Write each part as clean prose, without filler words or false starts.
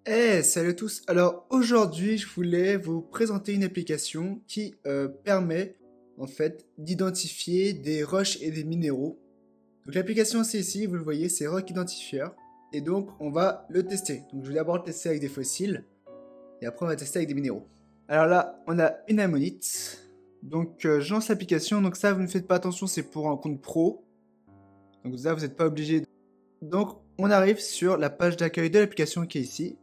Salut à tous! Alors aujourd'hui, je voulais vous présenter une application qui permet en fait d'identifier des roches et des minéraux. Donc l'application c'est ici, vous le voyez, c'est Rock Identifier. Et donc on va le tester. Donc je vais d'abord le tester avec des fossiles et après on va tester avec des minéraux. Alors là, on a une ammonite. Donc je lance l'application. Donc ça, vous ne faites pas attention, c'est pour un compte pro. Donc ça, vous n'êtes pas obligé. Donc on arrive sur la page d'accueil de l'application qui est ici.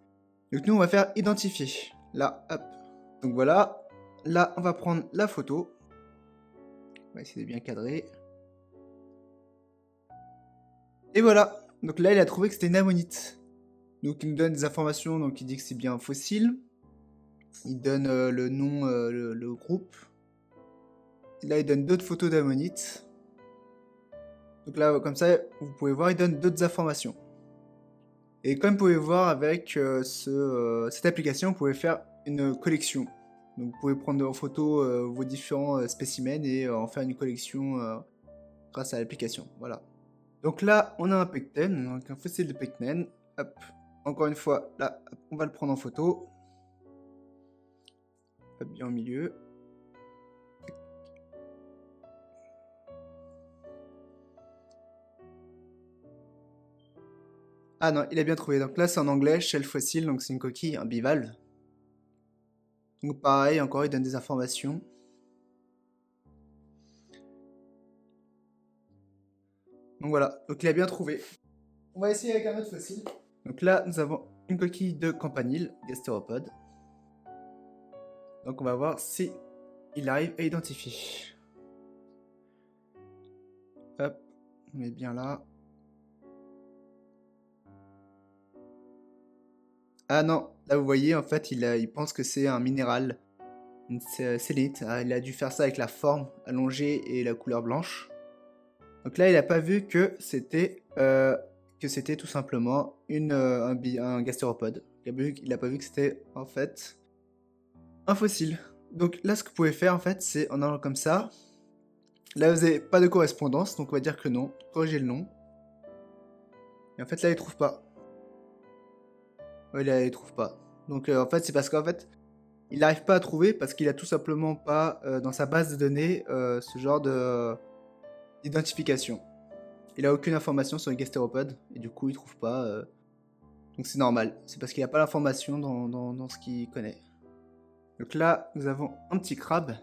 Donc nous on va faire identifier. Là, hop. Donc voilà. Là on va prendre la photo. On va essayer de bien cadrer. Et voilà. Donc là il a trouvé que c'était une ammonite. Donc il nous donne des informations. Donc il dit que c'est bien un fossile. Il donne le nom, le groupe. Et là il donne d'autres photos d'ammonites. Donc là comme ça vous pouvez voir il donne d'autres informations. Et comme vous pouvez voir avec cette application vous pouvez faire une collection. Donc vous pouvez prendre en photo vos différents spécimens et en faire une collection grâce à l'application. Voilà. Donc là, on a un pecten, donc un fossile de pecten. Hop. Encore une fois, là, hop, on va le prendre en photo. Hop, bien au milieu. Ah non, il a bien trouvé. Donc là, c'est en anglais, shell fossile, donc c'est une coquille, un bivalve. Donc pareil, encore, il donne des informations. Donc voilà, donc il a bien trouvé. On va essayer avec un autre fossile. Donc là, nous avons une coquille de campanile, gastéropode. Donc on va voir si il arrive à identifier. Hop, on met bien là. Ah non, là vous voyez, en fait, il pense que c'est un minéral, une sélénite. Ah, il a dû faire ça avec la forme allongée et la couleur blanche. Donc là, il n'a pas vu que c'était tout simplement un gastéropode. Il n'a pas vu que c'était en fait un fossile. Donc là, ce que vous pouvez faire en fait, c'est en allant comme ça. Là, vous n'avez pas de correspondance, donc on va dire que non. Corrigez le nom. Et en fait, là, il trouve pas. Ouais, là, il trouve pas. Donc en fait, c'est parce qu'en fait, il n'arrive pas à trouver parce qu'il a tout simplement pas dans sa base de données ce genre d'identification. Il a aucune information sur les gastéropodes et du coup il trouve pas. Donc c'est normal. C'est parce qu'il n'a pas l'information dans ce qu'il connaît. Donc là nous avons un petit crabe.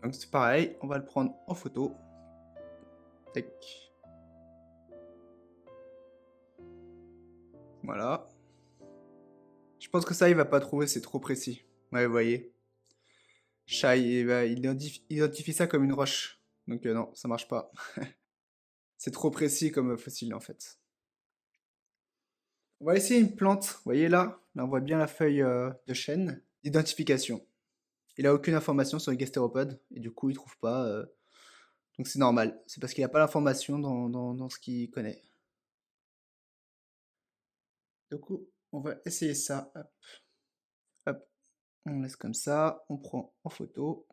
Donc c'est pareil, on va le prendre en photo. Tac. Voilà. Je pense que ça il va pas trouver, c'est trop précis. Ouais, vous voyez. Chat, il identifie ça comme une roche. Donc non, ça marche pas. C'est trop précis comme fossile en fait. On va essayer une plante. Vous voyez là? Là on voit bien la feuille de chêne. Identification. Il a aucune information sur les gastéropodes et du coup il trouve pas. Donc c'est normal. C'est parce qu'il a pas l'information dans ce qu'il connaît. Du coup, on va essayer ça. Hop, hop. On laisse comme ça. On prend en photo.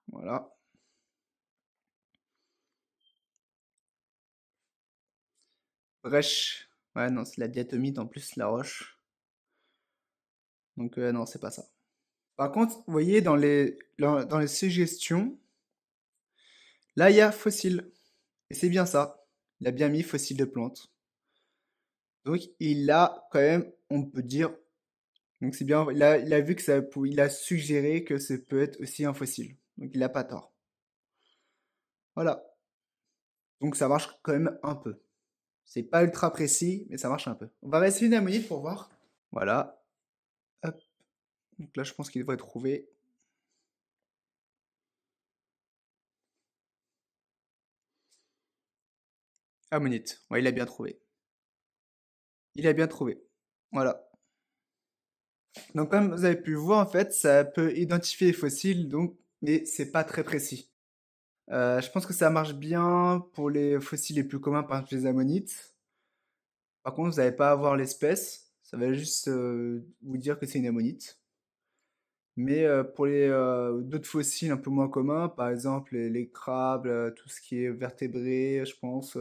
Voilà. Brèche. Ouais, non, c'est la diatomite en plus, la roche. Donc non, c'est pas ça. Par contre, vous voyez, dans les suggestions, là, il y a fossile. Et c'est bien ça. Il a bien mis fossile de plante. Donc, il a quand même, on peut dire, donc c'est bien, il a vu que il a suggéré que ça peut être aussi un fossile. Donc, il n'a pas tort. Voilà. Donc, ça marche quand même un peu. C'est pas ultra précis, mais ça marche un peu. On va réessayer une ammonite pour voir. Voilà. Hop. Donc là, je pense qu'il devrait trouver. Ammonite. Ouais, il a bien trouvé. Il a bien trouvé. Voilà. Donc comme vous avez pu voir en fait, ça peut identifier les fossiles, donc, mais c'est pas très précis. Je pense que ça marche bien pour les fossiles les plus communs, par exemple les ammonites. Par contre, vous n'allez pas avoir l'espèce, ça va juste vous dire que c'est une ammonite. Mais pour les d'autres fossiles un peu moins communs, par exemple les crabes, tout ce qui est vertébré, je pense,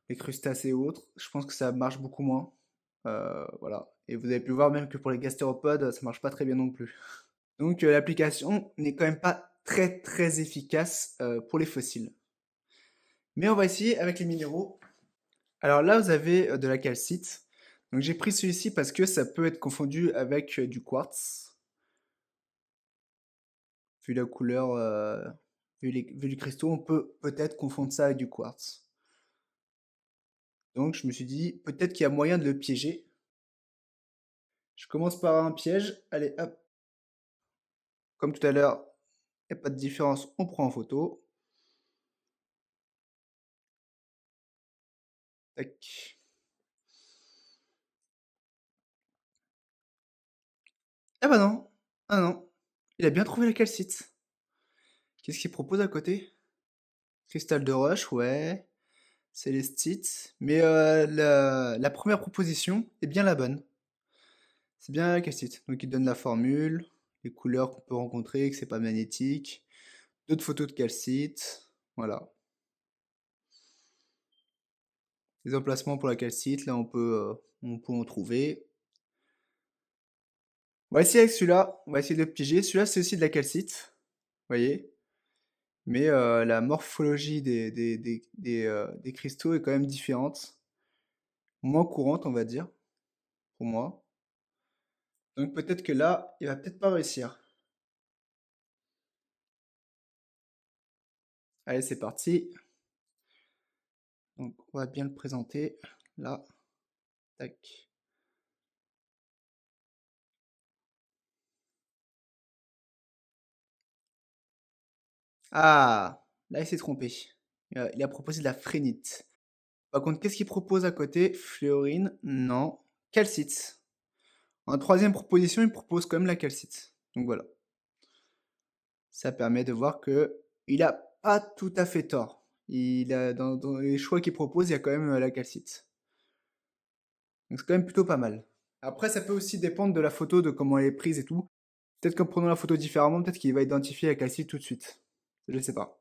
les crustacés et autres. Je pense que ça marche beaucoup moins. Voilà. Et vous avez pu voir même que pour les gastéropodes, ça marche pas très bien non plus. Donc l'application n'est quand même pas très très efficace pour les fossiles. Mais on va essayer avec les minéraux. Alors là, vous avez de la calcite. Donc j'ai pris celui-ci parce que ça peut être confondu avec du quartz. Vu la couleur, vu les cristaux, on peut peut-être confondre ça avec du quartz. Donc je me suis dit, peut-être qu'il y a moyen de le piéger. Je commence par un piège. Allez, hop. Comme tout à l'heure, il n'y a pas de différence, on prend en photo. Tac. Ah bah non, ah non. Il a bien trouvé la calcite. Qu'est-ce qu'il propose à côté? Cristal de roche, ouais. Célestite. Mais la première proposition est bien la bonne. C'est bien la calcite. Donc il donne la formule, les couleurs qu'on peut rencontrer, que c'est pas magnétique. D'autres photos de calcite. Voilà. Les emplacements pour la calcite, là on peut en trouver. On va essayer avec celui-là. On va essayer de le piéger. Celui-là c'est aussi de la calcite. Vous voyez? Mais la morphologie des cristaux est quand même différente. Moins courante, on va dire, pour moi. Donc peut-être que là, il va peut-être pas réussir. Allez, c'est parti. Donc on va bien le présenter. Là, tac. Ah, là il s'est trompé. Il a proposé de la phrénite. Par contre, qu'est-ce qu'il propose à côté? Fluorine? Non. Calcite. En troisième proposition, il propose quand même la calcite. Donc voilà. Ça permet de voir que il a pas tout à fait tort. Dans les choix qu'il propose, il y a quand même la calcite. Donc c'est quand même plutôt pas mal. Après, ça peut aussi dépendre de la photo, de comment elle est prise et tout. Peut-être qu'en prenant la photo différemment, peut-être qu'il va identifier la calcite tout de suite. Je ne sais pas.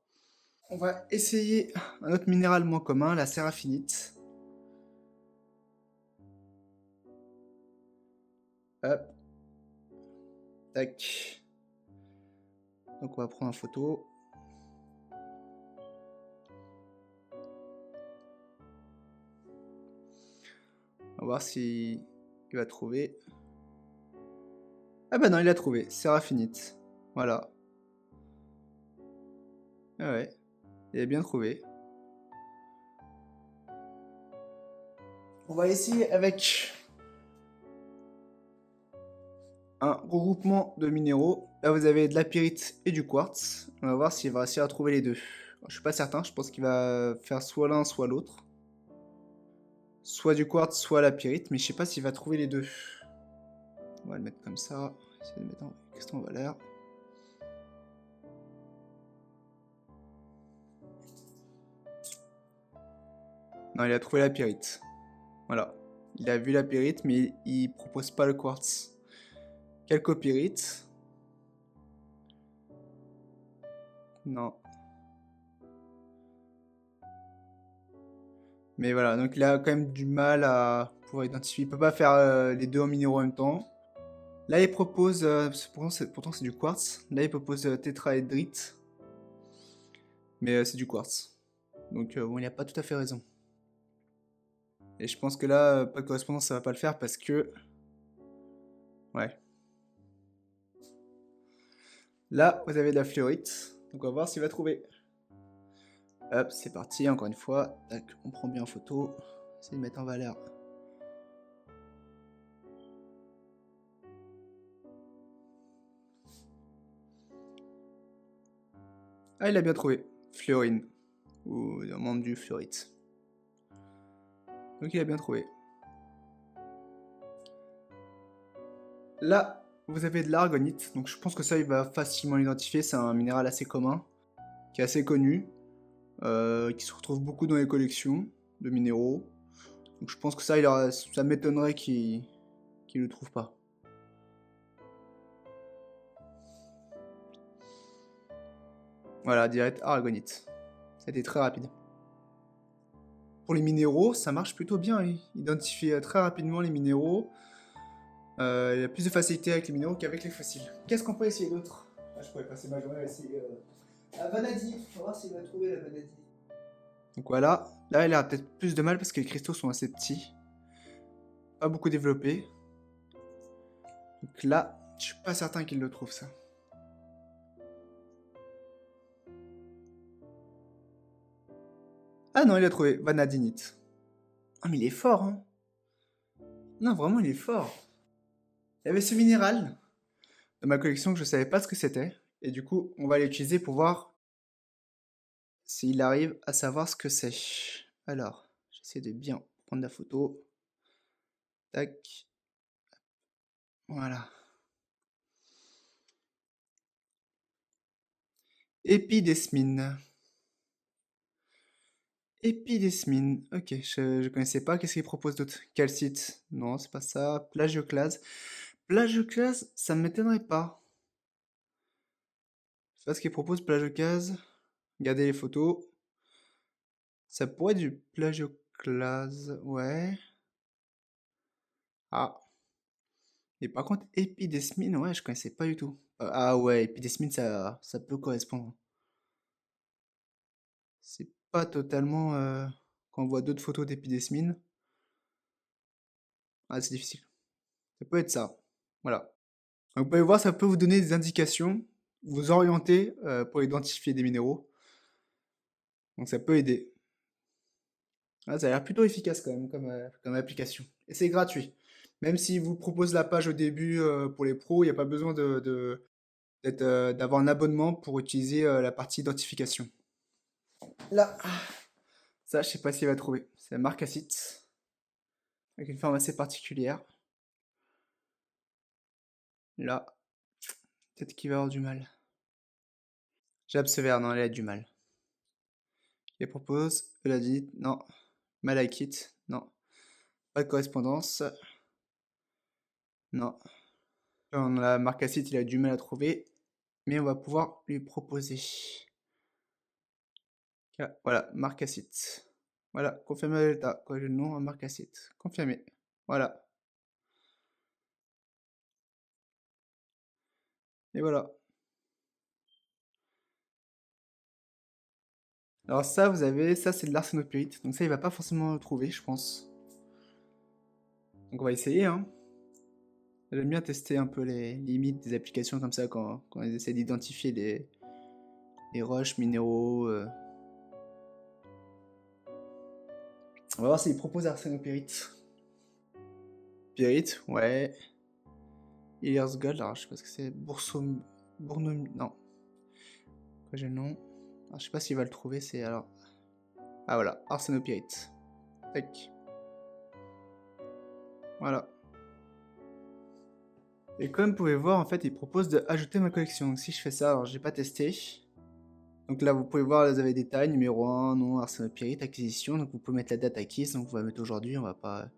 On va essayer un autre minéral moins commun, la séraphinite. Hop, tac. Donc on va prendre en photo. On va voir si il va trouver. Ah bah non, il a trouvé. Séraphinite. Voilà. Ah ouais, il a bien trouvé. On va essayer avec un regroupement de minéraux. Là, vous avez de la pyrite et du quartz. On va voir s'il va réussir à trouver les deux. Alors, je suis pas certain, je pense qu'il va faire soit l'un, soit l'autre. Soit du quartz, soit la pyrite, mais je sais pas s'il va trouver les deux. On va le mettre comme ça. Essayer de le mettre en question en valeur. Non, il a trouvé la pyrite. Voilà. Il a vu la pyrite, mais il propose pas le quartz. Chalcopyrite. Non. Mais voilà, donc il a quand même du mal à pouvoir identifier. Il peut pas faire les deux en minéraux en même temps. Là, il propose, pourtant c'est du quartz. Là, il propose tétraédrite, mais c'est du quartz. Donc bon, il n'a pas tout à fait raison. Et je pense que là, pas de correspondance, ça va pas le faire parce que, ouais. Là, vous avez de la fluorite, donc on va voir s'il va trouver. Hop, c'est parti, encore une fois. Tac, on prend bien en photo. Essaye de mettre en valeur. Ah, il a bien trouvé. Fluorine. Ou un membre du fluorite. Donc il a bien trouvé. Là, vous avez de l'argonite. Donc je pense que ça, il va facilement l'identifier. C'est un minéral assez commun, qui est assez connu, qui se retrouve beaucoup dans les collections de minéraux. Donc je pense que ça m'étonnerait qu'il le trouve pas. Voilà, direct aragonite. Ça a été très rapide. pour les minéraux, ça marche plutôt bien. Il identifie très rapidement les minéraux. Il a plus de facilité avec les minéraux qu'avec les fossiles. Qu'est-ce qu'on peut essayer d'autre? Je pourrais passer ma journée à essayer la vanadie. On va voir s'il va trouver la vanadie. Donc voilà, là il a peut-être plus de mal parce que les cristaux sont assez petits. Pas beaucoup développés. Donc là, je suis pas certain qu'il le trouve ça. Ah non, il a trouvé vanadinite. Ah mais il est fort, hein. Non, vraiment, il est fort. Il y avait ce minéral dans ma collection que je savais pas ce que c'était. Et du coup, on va l'utiliser pour voir s'il arrive à savoir ce que c'est. Alors, j'essaie de bien prendre la photo. Tac. Voilà. Épidesmine. Épidesmine. Ok, je connaissais pas. Qu'est-ce qu'il propose d'autre? Calcite. Non, c'est pas ça. Plagioclase. Plagioclase, ça ne m'étonnerait pas. Je sais pas ce qu'il propose, plagioclase. Regardez les photos. Ça pourrait être du plagioclase, ouais. Ah. Et par contre, épidesmine, ouais, je connaissais pas du tout. Ah ouais, épidesmine, ça peut correspondre. C'est pas totalement... Quand on voit d'autres photos d'épidesmine. Ah, c'est difficile. Ça peut être ça. Voilà. Donc, vous pouvez voir, ça peut vous donner des indications, vous orienter pour identifier des minéraux. Donc ça peut aider. Ah, ça a l'air plutôt efficace quand même comme application. Et c'est gratuit. Même s'il vous propose la page au début pour les pros, il n'y a pas besoin d'avoir un abonnement pour utiliser la partie identification. Là, ça, je sais pas s'il va trouver. C'est la marcasite, avec une forme assez particulière. Là, peut-être qu'il va avoir du mal. J'observe, non, elle a du mal. Il propose, Eladite, non. Malachite, non. Pas de correspondance, non. On a la marcasite, il a du mal à trouver, mais on va pouvoir lui proposer. Voilà, marcasite. Voilà, confirmer le delta. Corriger le nom en marcasite. Confirmer. Voilà. Et voilà. Alors ça, vous avez, ça c'est de l'arsénopyrite. Donc ça, il va pas forcément le trouver, je pense. Donc on va essayer, hein. J'aime bien tester un peu les limites des applications comme ça quand ils essaient d'identifier les roches, minéraux. On va voir s'il propose arsénopyrite. Pyrite, ouais. Healer's Gold, alors je sais pas ce que c'est. Bournom... Non. Quoi j'ai le nom? Alors, je sais pas s'il va le trouver, c'est alors... Ah voilà, arsénopyrite. Tac. Voilà. Et comme vous pouvez voir, en fait, il propose d'ajouter ma collection. Donc si je fais ça, alors j'ai pas testé. Donc là, vous pouvez voir, vous avez des tailles, numéro 1, nom, arsénopyrite, acquisition. Donc vous pouvez mettre la date acquise, donc on va mettre aujourd'hui, on va pas...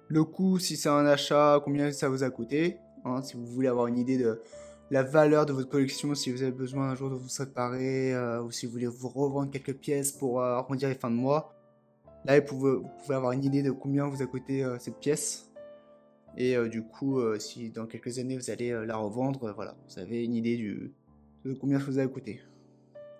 Le coût, si c'est un achat, combien ça vous a coûté. Hein, si vous voulez avoir une idée de la valeur de votre collection, si vous avez besoin un jour de vous séparer, ou si vous voulez vous revendre quelques pièces pour arrondir les fins de mois. Là, vous pouvez avoir une idée de combien vous a coûté cette pièce. Et du coup, si dans quelques années vous allez la revendre, voilà, vous avez une idée de combien ça vous a coûté.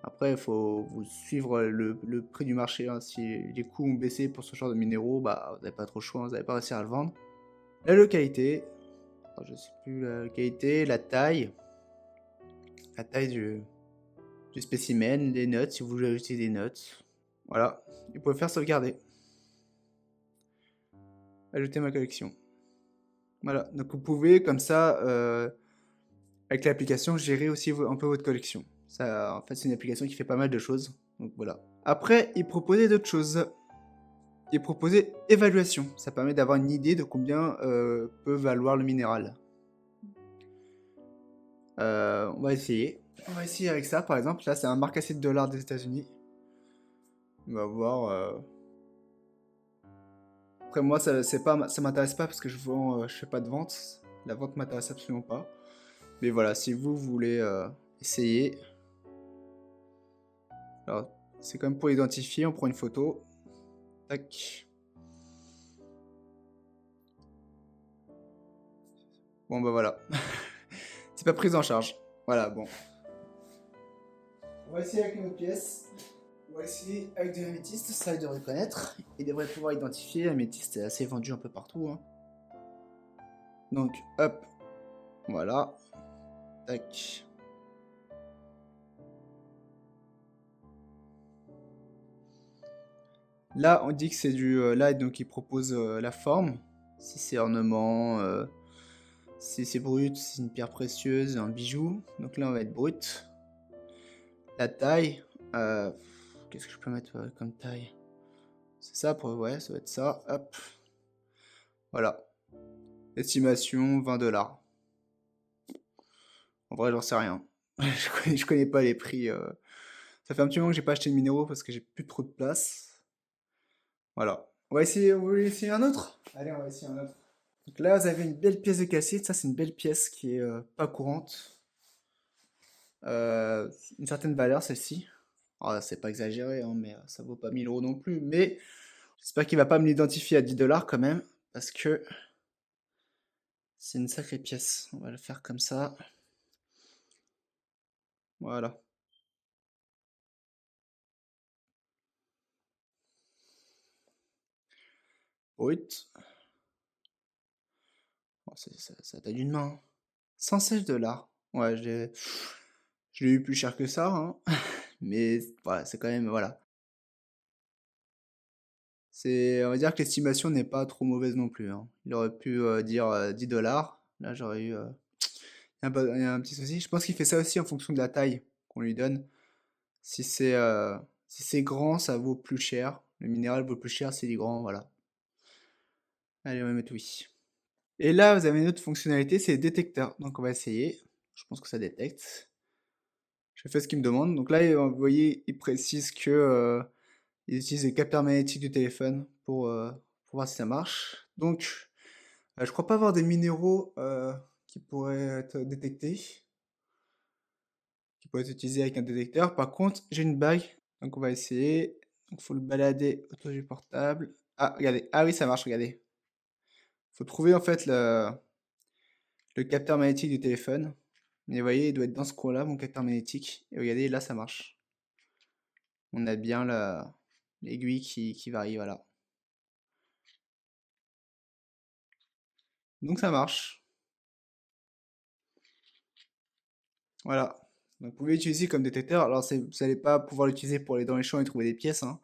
Après, il faut vous suivre le prix du marché. Hein. Si les coûts ont baissé pour ce genre de minéraux, bah, vous n'avez pas trop le choix, vous n'allez pas réussir à le vendre. La localité, alors, je sais plus la localité, la taille du spécimen, les notes, si vous voulez ajouter des notes. Voilà, vous pouvez faire sauvegarder. Ajouter ma collection. Voilà, donc vous pouvez comme ça, avec l'application, gérer aussi un peu votre collection. Ça, en fait, c'est une application qui fait pas mal de choses. Donc voilà. Après, il proposait d'autres choses. Il proposait évaluation. Ça permet d'avoir une idée de combien peut valoir le minéral. On va essayer. On va essayer avec ça, par exemple. Là, c'est un marcassite $, des États-Unis. On va voir. Après, moi, ça m'intéresse pas parce que je fais pas de vente. La vente m'intéresse absolument pas. Mais voilà, si vous voulez essayer. Alors, c'est comme pour identifier, on prend une photo. Tac. Bon bah voilà. C'est pas pris en charge. Voilà, bon. On va essayer avec une autre pièce. On va essayer avec de l'améthyste, ça il devrait connaître. Il devrait pouvoir identifier. L'améthyste est assez vendu un peu partout, hein. Donc, hop. Voilà. Tac. Là, on dit que c'est du light, donc il propose la forme. Si c'est ornement, si c'est brut, c'est une pierre précieuse, un bijou. Donc là, on va être brut. La taille, qu'est-ce que je peux mettre comme taille? C'est ça, ouais, ça va être ça. Hop. Voilà. Estimation 20 $. En vrai, j'en sais rien. Je connais pas les prix. Ça fait un petit moment que j'ai pas acheté de minéraux parce que j'ai plus trop de place. Voilà. On va essayer un autre? Allez, on va essayer un autre. Donc là, vous avez une belle pièce de calcite. Ça, c'est une belle pièce qui est pas courante. Une certaine valeur, celle-ci. Alors, c'est pas exagéré, hein, mais ça vaut pas 1000 € non plus. Mais j'espère qu'il va pas me l'identifier à 10 $ quand même. Parce que c'est une sacrée pièce. On va le faire comme ça. Voilà. Brut. Bon, ça taille d'une main, hein. 116 $. Ouais, je l'ai eu plus cher que ça, hein. Mais voilà, c'est quand même, voilà. On va dire que l'estimation n'est pas trop mauvaise non plus, hein. Il aurait pu dire 10 $. Là, j'aurais eu il y a un petit souci. Je pense qu'il fait ça aussi en fonction de la taille qu'on lui donne. Si c'est grand, ça vaut plus cher. Le minéral vaut plus cher s'il est grand, voilà. Allez, on va mettre oui. Et là, vous avez une autre fonctionnalité, c'est détecteur. Donc on va essayer. Je pense que ça détecte. Je fais ce qu'il me demande. Donc là, vous voyez, il précise que il utilise les capteurs magnétiques du téléphone pour voir si ça marche. Donc, je crois pas avoir des minéraux qui pourraient être détectés, qui pourraient être utilisés avec un détecteur. Par contre, j'ai une bague. Donc on va essayer. Donc faut le balader autour du portable. Ah, regardez. Ah oui, ça marche, regardez. Faut trouver en fait le capteur magnétique du téléphone. Mais vous voyez, il doit être dans ce coin-là, mon capteur magnétique. Et regardez, là, ça marche. On a bien l'aiguille qui varie, voilà. Donc ça marche. Voilà. Donc vous pouvez l'utiliser comme détecteur. Alors vous n'allez pas pouvoir l'utiliser pour aller dans les champs et trouver des pièces, hein,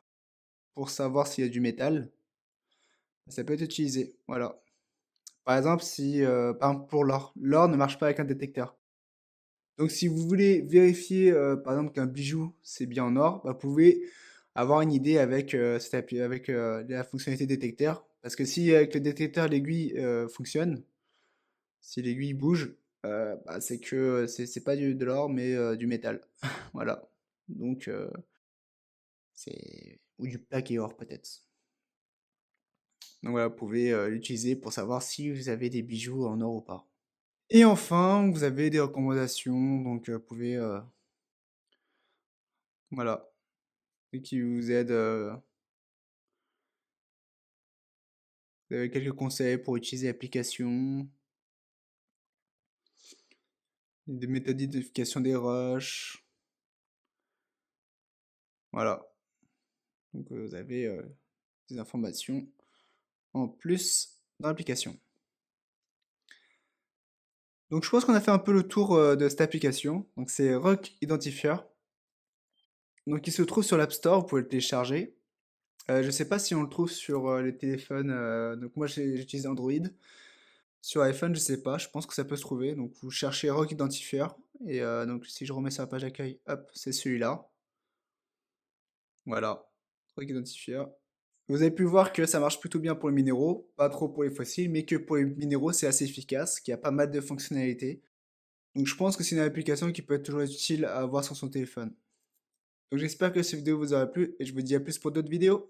pour savoir s'il y a du métal. Ça peut être utilisé. Voilà. Par exemple, par exemple pour l'or. L'or ne marche pas avec un détecteur. Donc si vous voulez vérifier par exemple qu'un bijou c'est bien en or, bah, vous pouvez avoir une idée avec, avec la fonctionnalité détecteur. Parce que si avec le détecteur l'aiguille fonctionne, si l'aiguille bouge, bah, c'est que c'est pas de l'or mais du métal. Voilà. Donc c'est ou du plaqué or peut-être. Donc voilà, vous pouvez l'utiliser pour savoir si vous avez des bijoux en or ou pas. Et enfin, vous avez des recommandations, donc vous pouvez voilà, et qui vous aident. Vous avez quelques conseils pour utiliser l'application, des méthodes d'identification des rushs. Voilà. Donc vous avez des informations en plus dans l'application. Donc je pense qu'on a fait un peu le tour de cette application. Donc c'est Rock Identifier. Donc il se trouve sur l'App Store, vous pouvez le télécharger. Je ne sais pas si on le trouve sur les téléphones. Donc moi j'utilise Android. Sur iPhone, je sais pas. Je pense que ça peut se trouver. Donc vous cherchez Rock Identifier. Et donc si je remets sur la page d'accueil, hop, c'est celui-là. Voilà. Rock Identifier. Vous avez pu voir que ça marche plutôt bien pour les minéraux, pas trop pour les fossiles, mais que pour les minéraux c'est assez efficace, qu'il y a pas mal de fonctionnalités. Donc je pense que c'est une application qui peut être toujours utile à avoir sur son téléphone. Donc j'espère que cette vidéo vous aura plu et je vous dis à plus pour d'autres vidéos.